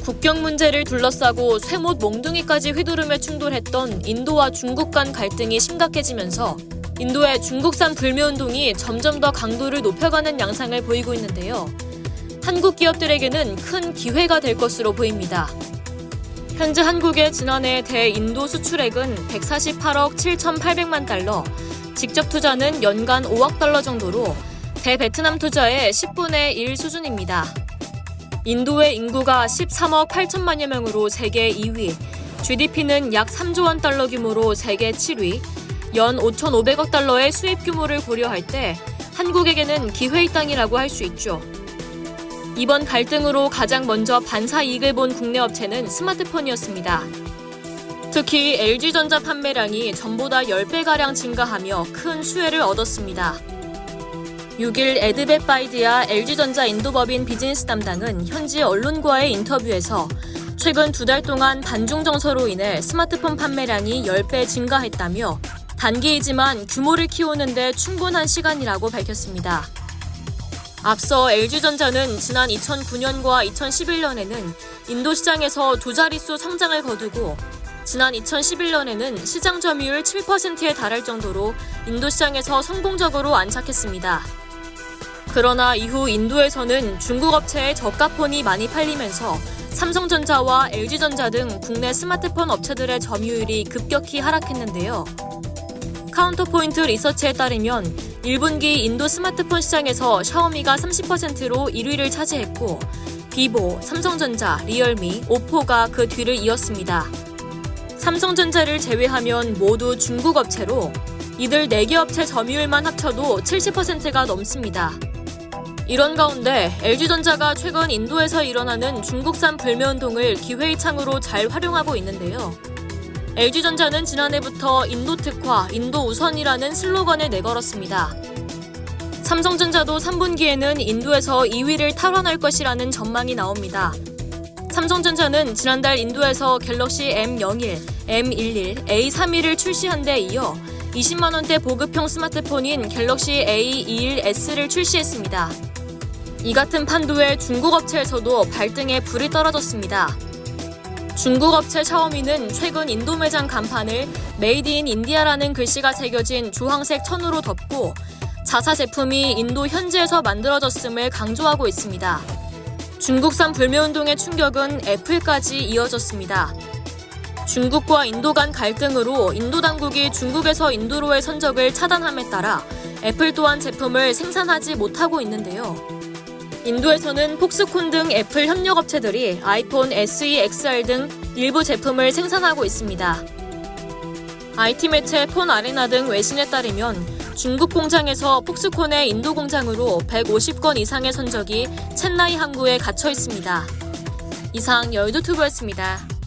국경 문제를 둘러싸고 쇠못 몽둥이까지 휘두르며 충돌했던 인도와 중국 간 갈등이 심각해지면서 인도의 중국산 불매운동이 점점 더 강도를 높여가는 양상을 보이고 있는데요. 한국 기업들에게는 큰 기회가 될 것으로 보입니다. 현재 한국의 지난해 대인도 수출액은 148억 7,800만 달러, 직접 투자는 연간 5억 달러 정도로 대베트남 투자의 10분의 1 수준입니다. 인도의 인구가 13억 8천만여 명으로 세계 2위, GDP는 약 3조 원 달러 규모로 세계 7위, 연 5,500억 달러의 수입 규모를 고려할 때 한국에게는 기회의 땅이라고 할 수 있죠. 이번 갈등으로 가장 먼저 반사 이익을 본 국내 업체는 스마트폰이었습니다. 특히 LG전자 판매량이 전보다 10배가량 증가하며 큰 수혜를 얻었습니다. 6일 에드벳바이드야 LG전자 인도법인 비즈니스 담당은 현지 언론과의 인터뷰에서 최근 2달 동안 반중 정서로 인해 스마트폰 판매량이 10배 증가했다며 단기이지만 규모를 키우는 데 충분한 시간이라고 밝혔습니다. 앞서 LG전자는 지난 2009년과 2011년에는 인도 시장에서 두 자릿수 성장을 거두고 지난 2011년에는 시장 점유율 7%에 달할 정도로 인도 시장에서 성공적으로 안착했습니다. 그러나 이후 인도에서는 중국 업체의 저가폰이 많이 팔리면서 삼성전자와 LG전자 등 국내 스마트폰 업체들의 점유율이 급격히 하락했는데요. 카운터포인트 리서치에 따르면 1분기 인도 스마트폰 시장에서 샤오미가 30%로 1위를 차지했고 비보, 삼성전자, 리얼미, 오포가 그 뒤를 이었습니다. 삼성전자를 제외하면 모두 중국 업체로 이들 4개 업체 점유율만 합쳐도 70%가 넘습니다. 이런 가운데 LG전자가 최근 인도에서 일어나는 중국산 불매운동을 기회의 창으로 잘 활용하고 있는데요. LG전자는 지난해부터 인도 특화, 인도 우선이라는 슬로건을 내걸었습니다. 삼성전자도 3분기에는 인도에서 2위를 탈환할 것이라는 전망이 나옵니다. 삼성전자는 지난달 인도에서 갤럭시 M01, M11, A31을 출시한 데 이어 20만 원대 보급형 스마트폰인 갤럭시 A21S를 출시했습니다. 이 같은 판도의 중국 업체에서도 발등에 불이 떨어졌습니다. 중국 업체 샤오미는 최근 인도 매장 간판을 메이드 인 인디아라는 글씨가 새겨진 주황색 천으로 덮고 자사 제품이 인도 현지에서 만들어졌음을 강조하고 있습니다. 중국산 불매운동의 충격은 애플까지 이어졌습니다. 중국과 인도 간 갈등으로 인도 당국이 중국에서 인도로의 선적을 차단함에 따라 애플 또한 제품을 생산하지 못하고 있는데요. 인도에서는 폭스콘 등 애플 협력업체들이 아이폰 SE XR 등 일부 제품을 생산하고 있습니다. IT 매체 폰 아레나 등 외신에 따르면 중국 공장에서 폭스콘의 인도 공장으로 150건 이상의 선적이 첸나이 항구에 갇혀 있습니다. 이상 여의도투브였습니다.